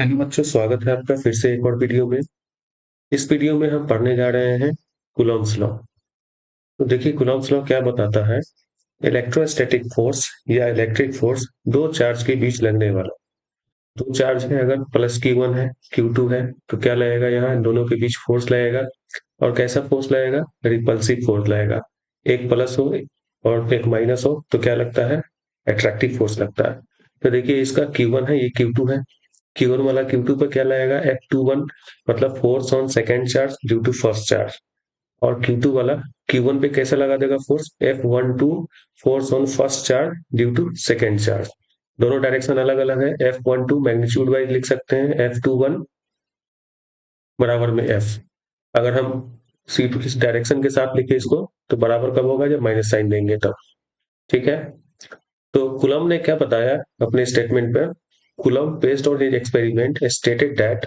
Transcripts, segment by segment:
Hello बच्चों, स्वागत है आपका फिर से एक और वीडियो में। इस वीडियो में हम पढ़ने जा रहे हैं कूलॉम्स लॉ। तो देखिए कूलॉम्स लॉ क्या बताता है। इलेक्ट्रोस्टैटिक फोर्स या इलेक्ट्रिक फोर्स दो चार्ज के बीच लगने वाला। दो चार्ज है, अगर प्लस Q1 है Q2 है तो क्या लगेगा, यहाँ दोनों के बीच फोर्स लगेगा। और कैसा फोर्स लगेगा? रिपल्सिव फोर्स लगेगा। एक प्लस हो और एक माइनस हो तो क्या लगता है? अट्रैक्टिव फोर्स लगता है। तो देखिए इसका Q1 है, ये Q2 है। Q1 वाला Q2 पर क्या लगेगा? F21, मतलब force on second charge due to first charge. और Q2 वाला Q1 पे कैसा लगा देगा force? F12, force on first charge due to second charge. दोनों डायरेक्शन अलग अलग है। F12 मैग्नीट्यूड वाइज लिख सकते हैं, F21 बराबर में F। अगर हम C2 इस डायरेक्शन के साथ लिखे इसको तो बराबर कब होगा? जब माइनस साइन देंगे तब। ठीक है। तो कुलम ने क्या बताया अपने स्टेटमेंट पर? Coulomb based on his experiment stated that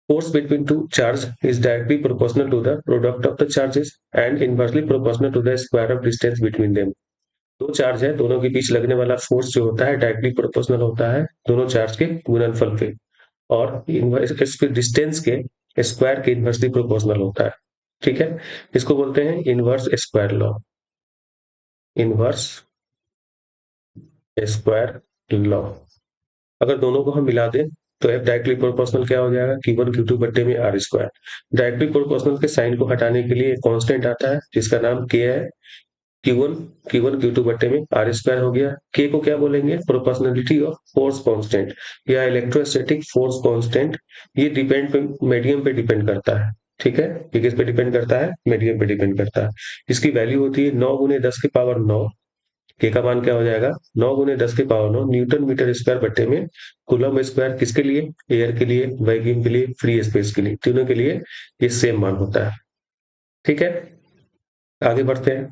force between two charges is directly proportional to the product of the charges and inversely proportional to the square of distance between them। दो charge है, दोनों के बीच लगने वाला force जो होता है directly proportional होता है दोनों चार्ज के गुणनफल पे। और इसके डिस्टेंस के स्क्वायर के इनवर्सली प्रोपोर्शनल होता है। ठीक है। इसको बोलते हैं inverse square law. Inverse square law. अगर दोनों को हम मिला दें तो एफ डायरेक्टली प्रोपोर्शनल क्या हो जाएगा? Q1 Q2 बट्टे में आर स्क्वायर। डायरेक्टली प्रोपोर्शनल के साइन को हटाने के लिए एक कांस्टेंट आता है जिसका नाम के है। Q1 Q2 बट्टे में आर स्क्वायर हो गया। के को क्या बोलेंगे? प्रोपोर्शनलिटी ऑफ फोर्स कांस्टेंट या इलेक्ट्रोस्टैटिक फोर्स कांस्टेंट। ये डिपेंड पे मीडियम पे डिपेंड करता है। ठीक है। ये किस पे डिपेंड करता है? मीडियम पे डिपेंड करता है। इसकी वैल्यू होती है 9 × 10⁻9। के का मान क्या हो जाएगा? 9 × 10⁻9 न्यूटन मीटर स्क्वायर बट्टे में कूलम स्क्वायर। किसके लिए? एयर के लिए, वैक्यूम के लिए, फ्री स्पेस के लिए, तीनों के लिए ये सेम मान होता है। ठीक है। आगे बढ़ते हैं।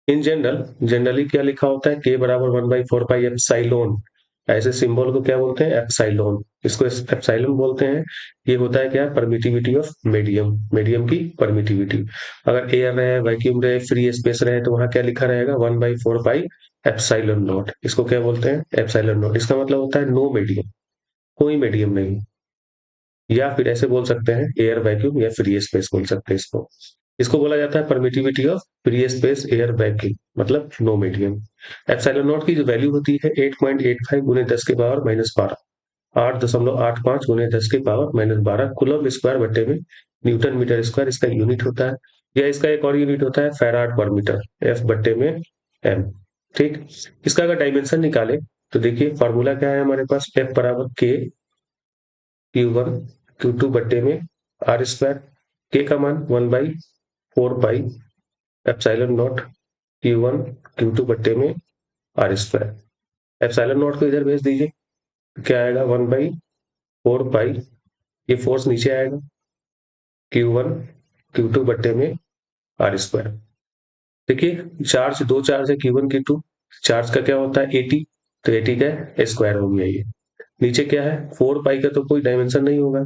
इन जनरली क्या लिखा होता है? के बराबर 1/4 पाई एप्साइलोन। ऐसे सिंबल को क्या बोलते हैं? एप्साइलोन। इसको एप्साइलोन बोलते हैं। ये होता है क्या? परमिटिविटी ऑफ मीडियम, मीडियम की परमिटिविटी। अगर एयर रहे, वैक्यूम रहे, फ्री स्पेस रहे तो वहां क्या लिखा रहेगा? 1/4 पाई एप्साइलोन नॉट। इसको क्या बोलते हैं? एप्साइलोन नॉट। इसका मतलब होता है नो मीडियम, कोई मीडियम नहीं। या फिर ऐसे बोल सकते हैं एयर, वैक्यूम या फ्री स्पेस बोल सकते हैं इसको। इसको बोला जाता है permittivity of free space, air, vacuum, मतलब नो मीडियम। एप्सिलॉन नॉट की जो वैल्यू होती है 8.85 गुने 10⁻⁻12, 8.85 गुने 10⁻⁻12 कूलम स्क्वायर बट्टे में न्यूटन मीटर स्क्वायर इसका यूनिट होता है। या इसका एक और यूनिट होता है फैराड पर मीटर, एफ बट्टे में एम। ठीक। इसका अगर डायमेंशन निकाले तो देखिए फॉर्मूला क्या है हमारे पास? एफ बराबर के Q1 Q2 बट्टे में आर स्क्वायर। के का मान 1/4 pi epsilon not Q1 Q2 बट्टे में आर स्क्वायर। एप्सिलॉन नॉट को इधर भेज दीजिए तो क्या आएगा? 1/4 पाई, ये फोर्स नीचे आएगा, Q1 Q2 बट्टे में आर स्क्वायर। देखिए चार्ज, दो चार्ज है Q1 Q2। चार्ज का क्या होता है? 80। तो 80 का स्क्वायर हो गया ये। नीचे क्या है? 4 पाई का तो कोई डायमेंशन नहीं होगा।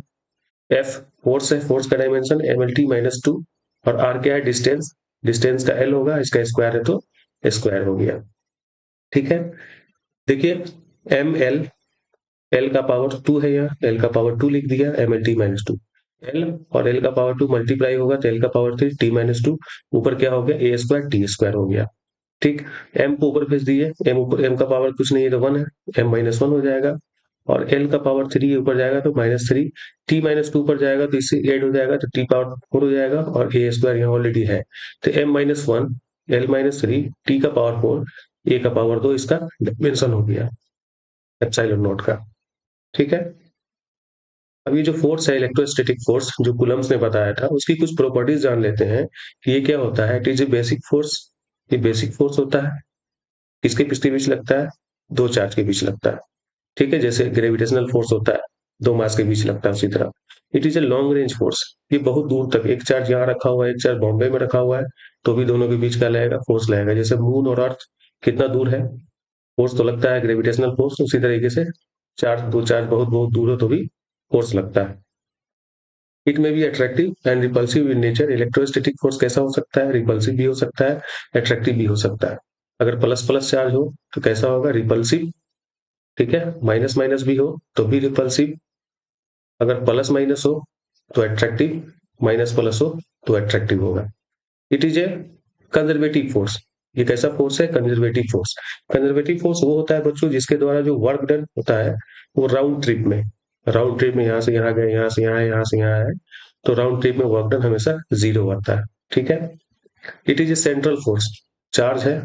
एफ फोर्स है, फोर्स का डायमेंशन MLT-2। और आर क्या है? डिस्टेंस। डिस्टेंस का एल होगा, इसका स्क्वायर है तो स्क्वायर हो गया। ठीक है। देखिए एम एल, एल का पावर 2 है, यहाँ एल का पावर 2 लिख दिया, MLT-2। एल और एल का पावर 2 मल्टीप्लाई होगा तो एल का पावर 3 T-2। ऊपर क्या हो गया? ए स्क्वायर टी स्क्वायर हो गया। ठीक। एम को ऊपर भेज दीजिए, एम ऊपर, एम का पावर कुछ नहीं है तो 1 है, M-1 हो जाएगा। और एल का पावर 3 ऊपर जाएगा तो -3। T-2 ऊपर जाएगा तो इससे ऐड हो जाएगा तो टी पावर 4 हो जाएगा। और ए स्क्वायर यहाँ ऑलरेडी है तो M-1, L-3, टी का पावर 4, ए का पावर 2 इसका डायमेंशन हो गया एप्सिलॉन नॉट का। ठीक है। अब ये जो फोर्स है इलेक्ट्रोस्टैटिक फोर्स जो कूलम्स ने बताया था उसकी कुछ प्रॉपर्टीज जान लेते हैं कि ये क्या होता है। It is a basic force. ये बेसिक फोर्स होता है। किसके किसके बीच लगता है? दो चार्ज के बीच लगता है। ठीक है। जैसे ग्रेविटेशनल फोर्स होता है, दो मास के बीच लगता है, उसी तरह it is a long range force. ये बहुत दूर तक, एक चार्ज यहाँ रखा हुआ है, एक चार्ज बॉम्बे में रखा हुआ है, तो भी दोनों के बीच क्या लगेगा? फोर्स लगेगा। जैसे मून और अर्थ कितना दूर है, फोर्स तो लगता है ग्रेविटेशनल फोर्स, उसी तरीके से चार्ज, दो चार्ज बहुत बहुत दूर हो तो भी फोर्स लगता है। इट में भी attractive and repulsive in nature. Electrostatic force कैसा हो सकता है? रिपल्सिव भी हो सकता है, अट्रैक्टिव भी हो सकता है। अगर प्लस प्लस चार्ज हो तो कैसा होगा? रिपल्सिव। ठीक है। माइनस माइनस भी हो तो भी रिपल्सिव। अगर प्लस माइनस हो तो एट्रैक्टिव, माइनस प्लस हो तो एट्रैक्टिव होगा। It is a conservative force. ये कैसा फोर्स है? Conservative force. कंजर्वेटिव फोर्स वो होता है बच्चों जिसके द्वारा जो वर्क डन होता है वो राउंड ट्रिप में, राउंड ट्रिप में यहाँ से यहाँ गए, यहाँ से यहाँ, यहाँ से यहाँ आए, तो राउंड ट्रिप में वर्क डन हमेशा जीरो आता है। ठीक है। It is a central force. Charge है,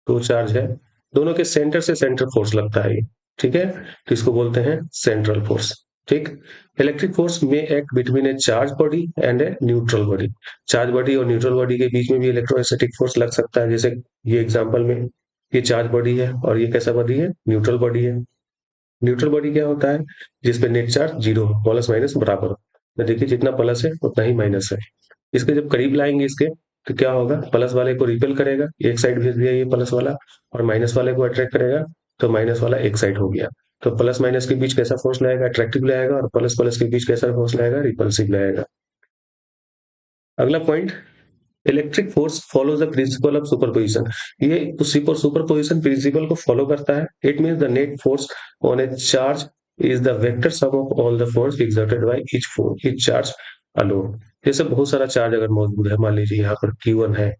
दो चार्ज है, दोनों के सेंटर से सेंटर फोर्स लगता है ये। ठीक है, तो इसको बोलते हैं सेंट्रल फोर्स। ठीक। इलेक्ट्रिक फोर्स में act between A charge body and a neutral body. Charge body और न्यूट्रल बॉडी के बीच में भी इलेक्ट्रोस्टैटिक फोर्स लग सकता है, जैसे ये एग्जांपल में ये चार्ज बॉडी है और ये कैसा बॉडी है? न्यूट्रल बॉडी है। न्यूट्रल बॉडी क्या होता है? जिसपे नेट चार्ज जीरो हो, प्लस माइनस बराबर हो। तो देखिए जितना प्लस है उतना ही माइनस है। इसके जब करीब लाएंगे इसके, तो क्या होगा? प्लस वाले को रिपेल करेगा, एक साइड भेज दिया ये प्लस वाला, और माइनस वाले को अट्रैक्ट करेगा, तो माइनस वाला एक साइड हो गया। तो प्लस माइनस के बीच कैसा फोर्स लाएगा? अट्रैक्टिव लाएगा। और प्लस प्लस के बीच कैसा फोर्स लाएगा? रिपल्सिव लाएगा। अगला point, electric force follows the principle of superposition. ये सुपरपोजिशन प्रिंसिपल को फॉलो करता है। It mean the net force on A charge is the vector sum of all the force exerted by each charge alone. जैसे बहुत सारा charge अगर मौजूद है, मान लीजिए यहाँ पर Q1 है,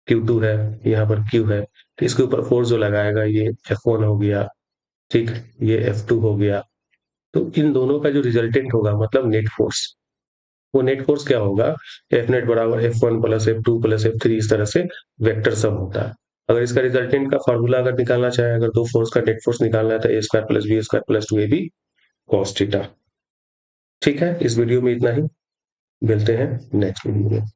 Q2 है, यहाँ पर Q है, तो इसके ऊपर फोर्स जो लगाएगा ये F1 हो गया। ठीक, ये F2 हो गया। तो इन दोनों का जो रिजल्टेंट होगा, मतलब नेट फोर्स, वो नेट फोर्स क्या होगा? एफ नेट बराबर F1 plus F2 plus F3, इस तरह से वेक्टर सम होता है। अगर इसका रिजल्टेंट का फॉर्मूला अगर निकालना चाहे, अगर दो फोर्स का नेट फोर्स निकालना है, तो A square plus B square plus 2AB cos theta. ठीक है, इस वीडियो में इतना ही, मिलते हैं नेक्स्ट वीडियो में।